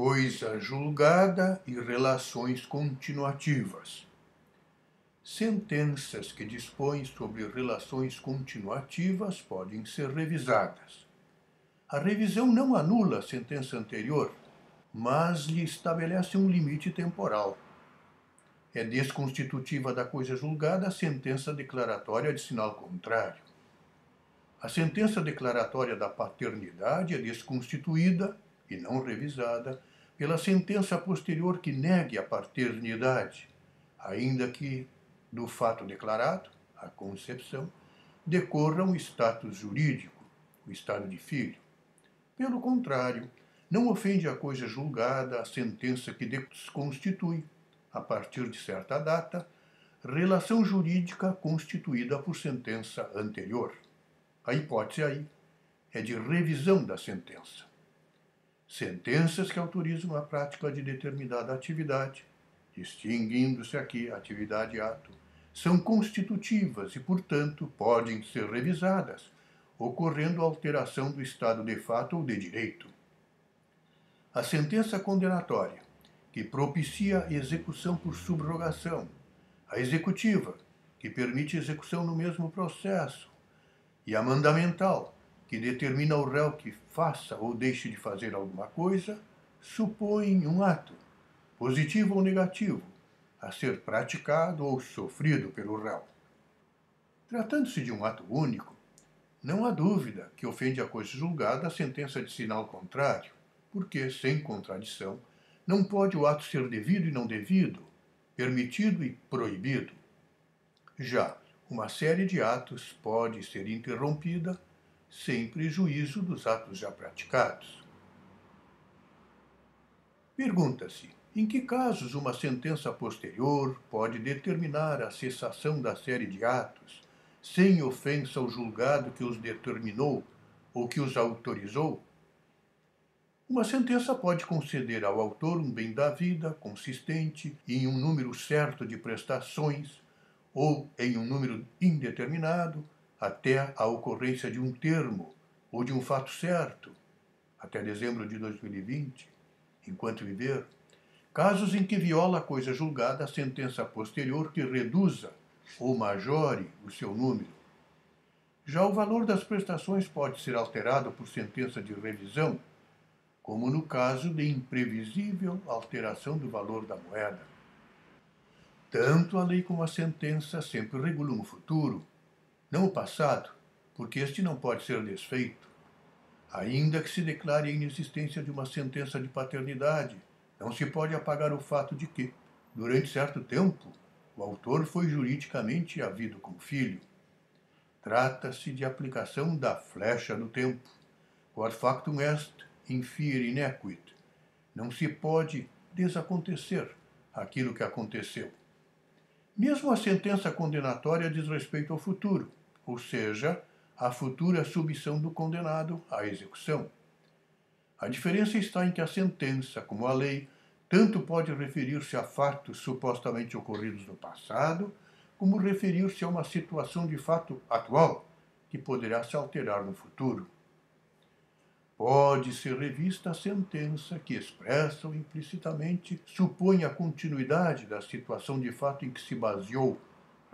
Coisa julgada e relações continuativas. Sentenças que dispõem sobre relações continuativas podem ser revisadas. A revisão não anula a sentença anterior, mas lhe estabelece um limite temporal. É desconstitutiva da coisa julgada a sentença declaratória de sinal contrário. A sentença declaratória da paternidade é desconstituída, e não revisada, pela sentença posterior que negue a paternidade, ainda que do fato declarado, a concepção, decorra um status jurídico, o estado de filho. Pelo contrário, não ofende a coisa julgada a sentença que desconstitui, a partir de certa data, relação jurídica constituída por sentença anterior. A hipótese aí é de revisão da sentença. Sentenças que autorizam a prática de determinada atividade, distinguindo-se aqui atividade e ato, são constitutivas e, portanto, podem ser revisadas, ocorrendo alteração do estado de fato ou de direito. A sentença condenatória, que propicia execução por subrogação, a executiva, que permite execução no mesmo processo, e a mandamental, que determina ao réu que faça ou deixe de fazer alguma coisa, supõe um ato, positivo ou negativo, a ser praticado ou sofrido pelo réu. Tratando-se de um ato único, não há dúvida que ofende a coisa julgada a sentença de sinal contrário, porque, sem contradição, não pode o ato ser devido e não devido, permitido e proibido. Já uma série de atos pode ser interrompida sem prejuízo dos atos já praticados. Pergunta-se, em que casos uma sentença posterior pode determinar a cessação da série de atos, sem ofensa ao julgado que os determinou ou que os autorizou? Uma sentença pode conceder ao autor um bem da vida consistente em um número certo de prestações ou em um número indeterminado, até a ocorrência de um termo ou de um fato certo, até dezembro de 2020, enquanto viver, casos em que viola a coisa julgada a sentença posterior que reduza ou majore o seu número. Já o valor das prestações pode ser alterado por sentença de revisão, como no caso de imprevisível alteração do valor da moeda. Tanto a lei como a sentença sempre regulam o futuro, não o passado, porque este não pode ser desfeito. Ainda que se declare a inexistência de uma sentença de paternidade, não se pode apagar o fato de que, durante certo tempo, o autor foi juridicamente havido como filho. Trata-se de aplicação da flecha do tempo. Quod factum est, infiere inequit. Não se pode desacontecer aquilo que aconteceu. Mesmo a sentença condenatória diz respeito ao futuro, ou seja, à futura submissão do condenado à execução. A diferença está em que a sentença, como a lei, tanto pode referir-se a fatos supostamente ocorridos no passado, como referir-se a uma situação de fato atual, que poderá se alterar no futuro. Pode ser revista a sentença que expressa ou implicitamente supõe a continuidade da situação de fato em que se baseou,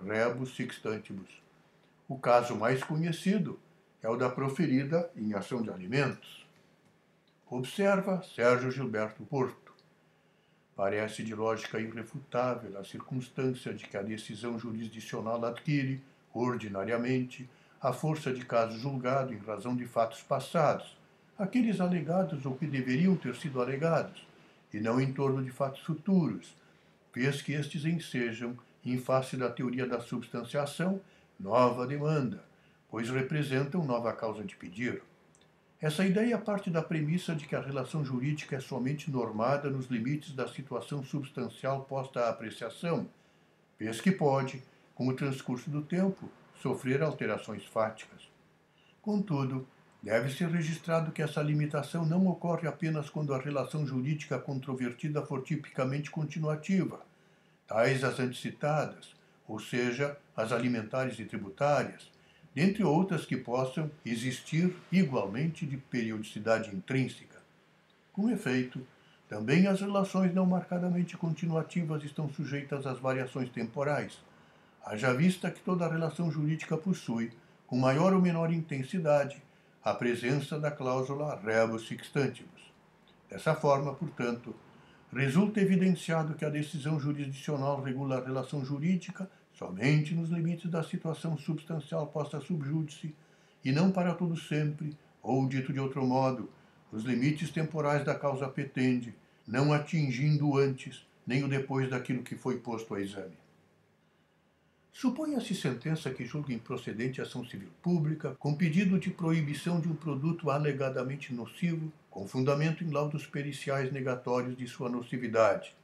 rebus sic stantibus. O caso mais conhecido é o da proferida em ação de alimentos. Observa Sérgio Gilberto Porto. Parece de lógica irrefutável a circunstância de que a decisão jurisdicional adquire, ordinariamente, a força de caso julgado em razão de fatos passados, aqueles alegados ou que deveriam ter sido alegados, e não em torno de fatos futuros, vez que estes ensejam, em face da teoria da substanciação, nova demanda, pois representam nova causa de pedir. Essa ideia parte da premissa de que a relação jurídica é somente normada nos limites da situação substancial posta à apreciação, vez que pode, com o transcurso do tempo, sofrer alterações fáticas. Contudo, deve ser registrado que essa limitação não ocorre apenas quando a relação jurídica controvertida for tipicamente continuativa, tais as antecitadas, ou seja, as alimentares e tributárias, dentre outras que possam existir igualmente de periodicidade intrínseca. Com efeito, Também as relações não marcadamente continuativas estão sujeitas às variações temporais, haja vista que toda relação jurídica possui, com maior ou menor intensidade, a presença da cláusula rebus sic stantibus. Dessa forma, portanto, resulta evidenciado que a decisão jurisdicional regula a relação jurídica somente nos limites da situação substancial posta sub judice e não para todo sempre, ou, dito de outro modo, os limites temporais da causa petende, não atingindo o antes nem o depois daquilo que foi posto a exame. Suponha-se sentença que julgue improcedente ação civil pública com pedido de proibição de um produto alegadamente nocivo, com fundamento em laudos periciais negatórios de sua nocividade.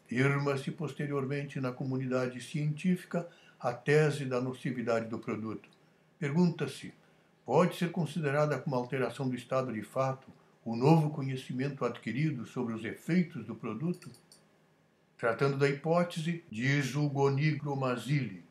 Firma-se posteriormente na comunidade científica a tese da nocividade do produto. Pergunta-se, pode ser considerada como alteração do estado de fato o novo conhecimento adquirido sobre os efeitos do produto? Tratando da hipótese, diz o Gonigro Mazzilli,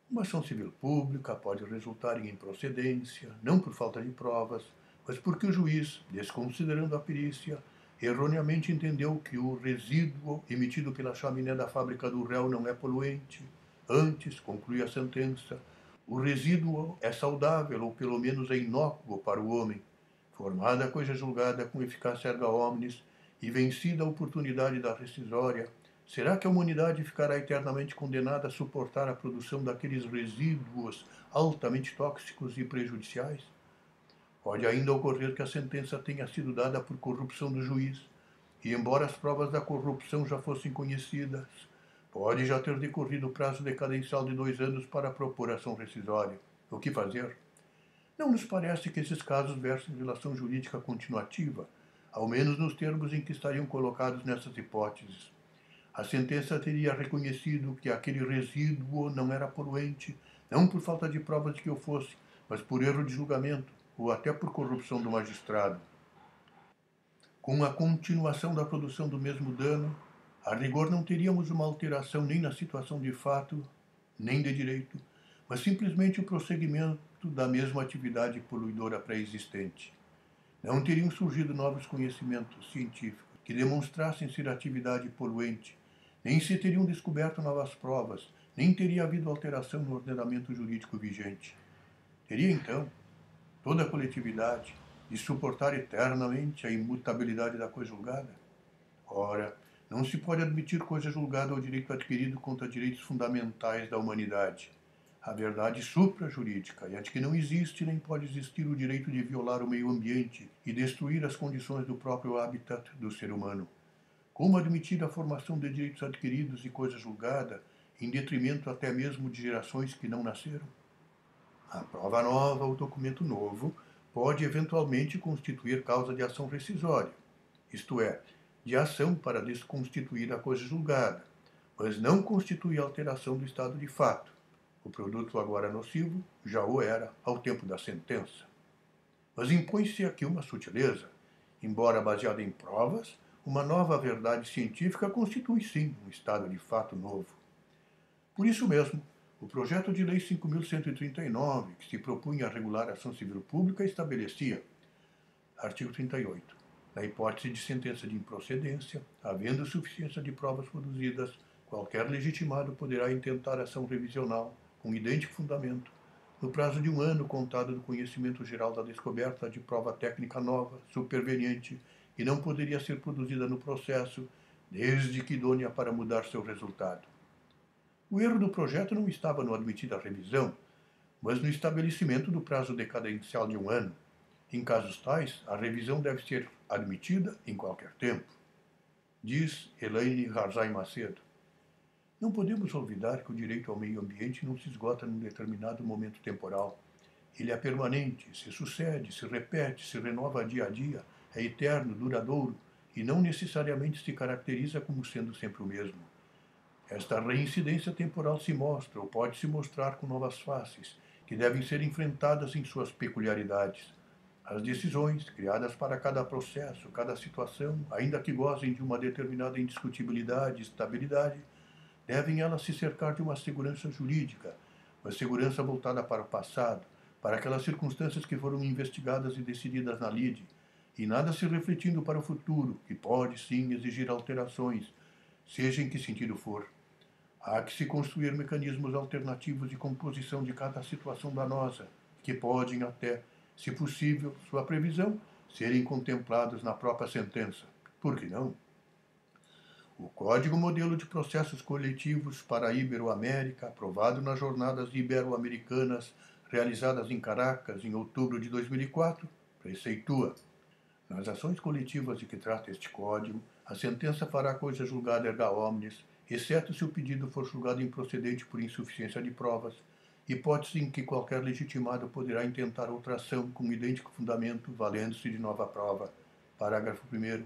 uma ação civil pública pode resultar em improcedência, não por falta de provas, mas porque o juiz, desconsiderando a perícia, erroneamente entendeu que o resíduo emitido pela chaminé da fábrica do réu não é poluente. Antes, conclui a sentença, o resíduo é saudável ou pelo menos é inócuo para o homem. Formada a coisa julgada com eficácia erga omnes e vencida a oportunidade da rescisória, será que a humanidade ficará eternamente condenada a suportar a produção daqueles resíduos altamente tóxicos e prejudiciais? Pode ainda ocorrer que a sentença tenha sido dada por corrupção do juiz, e embora as provas da corrupção já fossem conhecidas, pode já ter decorrido o prazo decadencial de 2 anos para propor ação rescisória. O que fazer? Não nos parece que esses casos versem relação jurídica continuativa, ao menos nos termos em que estariam colocados nessas hipóteses. A sentença teria reconhecido que aquele resíduo não era poluente, não por falta de provas de que o fosse, mas por erro de julgamento, ou até por corrupção do magistrado. Com a continuação da produção do mesmo dano, a rigor não teríamos uma alteração nem na situação de fato, nem de direito, mas simplesmente o prosseguimento da mesma atividade poluidora pré-existente. Não teriam surgido novos conhecimentos científicos que demonstrassem ser atividade poluente, nem se teriam descoberto novas provas, nem teria havido alteração no ordenamento jurídico vigente. Teria, então, toda a coletividade de suportar eternamente a imutabilidade da coisa julgada? Ora, não se pode admitir coisa julgada ao direito adquirido contra direitos fundamentais da humanidade. A verdade supra-jurídica é de que não existe nem pode existir o direito de violar o meio ambiente e destruir as condições do próprio habitat do ser humano. Como admitir a formação de direitos adquiridos e coisa julgada, em detrimento até mesmo de gerações que não nasceram? A prova nova ou documento novo pode eventualmente constituir causa de ação rescisória, isto é, de ação para desconstituir a coisa julgada, mas não constitui alteração do estado de fato. O produto agora nocivo já o era ao tempo da sentença. Mas impõe-se aqui uma sutileza. Embora baseada em provas, uma nova verdade científica constitui sim um estado de fato novo. Por isso mesmo, o projeto de lei 5.139, que se propunha a regular a ação civil pública, estabelecia, artigo 38, na hipótese de sentença de improcedência, havendo suficiência de provas produzidas, qualquer legitimado poderá intentar ação revisional, com idêntico fundamento, no prazo de 1 ano contado do conhecimento geral da descoberta de prova técnica nova, superveniente, e não poderia ser produzida no processo, desde que idônea para mudar seu resultado. O erro do projeto não estava no admitir a revisão, mas no estabelecimento do prazo decadencial de 1 ano. Em casos tais, a revisão deve ser admitida em qualquer tempo. Diz Elaine Harzai Macedo. Não podemos olvidar que o direito ao meio ambiente não se esgota num determinado momento temporal. Ele é permanente, se sucede, se repete, se renova dia a dia, é eterno, duradouro e não necessariamente se caracteriza como sendo sempre o mesmo. Esta reincidência temporal se mostra ou pode se mostrar com novas faces, que devem ser enfrentadas em suas peculiaridades. As decisões, criadas para cada processo, cada situação, ainda que gozem de uma determinada indiscutibilidade e estabilidade, devem elas se cercar de uma segurança jurídica, uma segurança voltada para o passado, para aquelas circunstâncias que foram investigadas e decididas na lide, e nada se refletindo para o futuro, que pode sim exigir alterações, seja em que sentido for. Há que se construir mecanismos alternativos de composição de cada situação danosa, que podem até, se possível, sua previsão, serem contemplados na própria sentença. Por que não? O Código Modelo de Processos Coletivos para a Iberoamérica, aprovado nas Jornadas Ibero-Americanas realizadas em Caracas em outubro de 2004, preceitua: nas ações coletivas de que trata este Código, a sentença fará coisa julgada erga omnes, exceto se o pedido for julgado improcedente por insuficiência de provas, hipótese em que qualquer legitimado poderá intentar outra ação com idêntico fundamento, valendo-se de nova prova. Parágrafo 1º.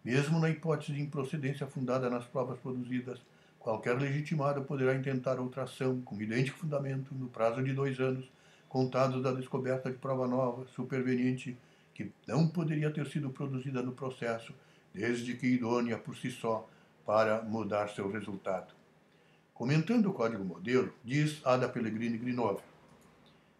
Mesmo na hipótese de improcedência fundada nas provas produzidas, qualquer legitimado poderá intentar outra ação com idêntico fundamento no prazo de 2 anos, contados da descoberta de prova nova, superveniente, que não poderia ter sido produzida no processo, desde que idônea por si só para mudar seu resultado. Comentando o Código Modelo, diz Ada Pellegrini Grinov: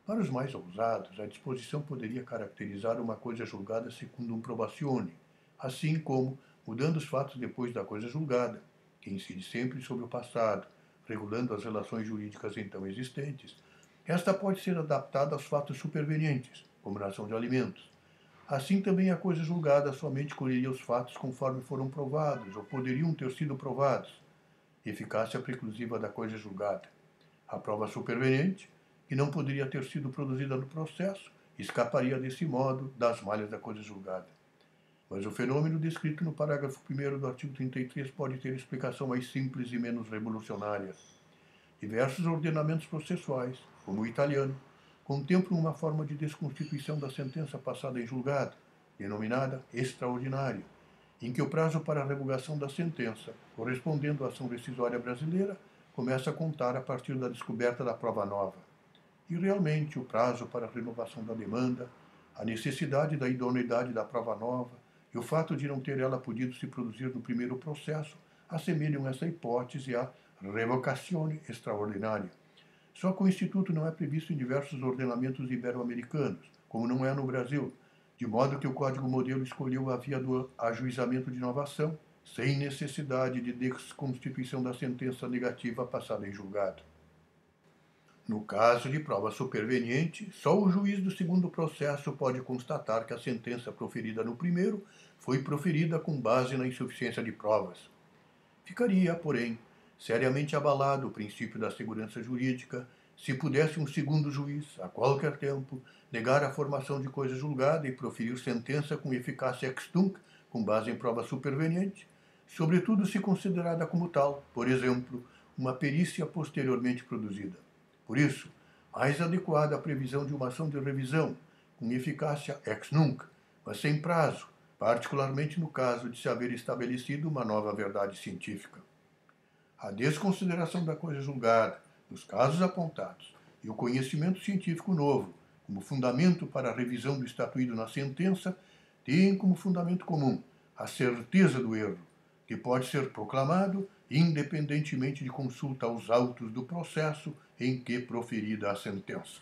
para os mais ousados, a disposição poderia caracterizar uma coisa julgada secundum probatione, assim como mudando os fatos depois da coisa julgada, que incide sempre sobre o passado, regulando as relações jurídicas então existentes. Esta pode ser adaptada aos fatos supervenientes, como na ação de alimentos. Assim também a coisa julgada somente colheria os fatos conforme foram provados, ou poderiam ter sido provados. Eficácia preclusiva da coisa julgada. A prova superveniente, que não poderia ter sido produzida no processo, escaparia desse modo das malhas da coisa julgada. Mas o fenômeno descrito no parágrafo 1º do artigo 33 pode ter explicação mais simples e menos revolucionária. Diversos ordenamentos processuais, como o italiano, contemplam uma forma de desconstituição da sentença passada em julgado, denominada extraordinária, em que o prazo para a revogação da sentença, correspondendo à ação rescisória brasileira, começa a contar a partir da descoberta da prova nova. E realmente o prazo para a renovação da demanda, a necessidade da idoneidade da prova nova e o fato de não ter ela podido se produzir no primeiro processo assemelham essa hipótese à revocazione extraordinária. Só que o Instituto não é previsto em diversos ordenamentos ibero-americanos, como não é no Brasil, de modo que o Código Modelo escolheu a via do ajuizamento de nova ação, sem necessidade de desconstituição da sentença negativa passada em julgado. No caso de prova superveniente, só o juiz do segundo processo pode constatar que a sentença proferida no primeiro foi proferida com base na insuficiência de provas. Ficaria, porém, seriamente abalado o princípio da segurança jurídica se pudesse um segundo juiz, a qualquer tempo, negar a formação de coisa julgada e proferir sentença com eficácia ex tunc, com base em prova superveniente, sobretudo se considerada como tal, por exemplo, uma perícia posteriormente produzida. Por isso, mais adequada a previsão de uma ação de revisão, com eficácia ex nunc, mas sem prazo, particularmente no caso de se haver estabelecido uma nova verdade científica. A desconsideração da coisa julgada, nos casos apontados, e o conhecimento científico novo, como fundamento para a revisão do estatuído na sentença, têm como fundamento comum a certeza do erro, que pode ser proclamado independentemente de consulta aos autos do processo em que proferida a sentença.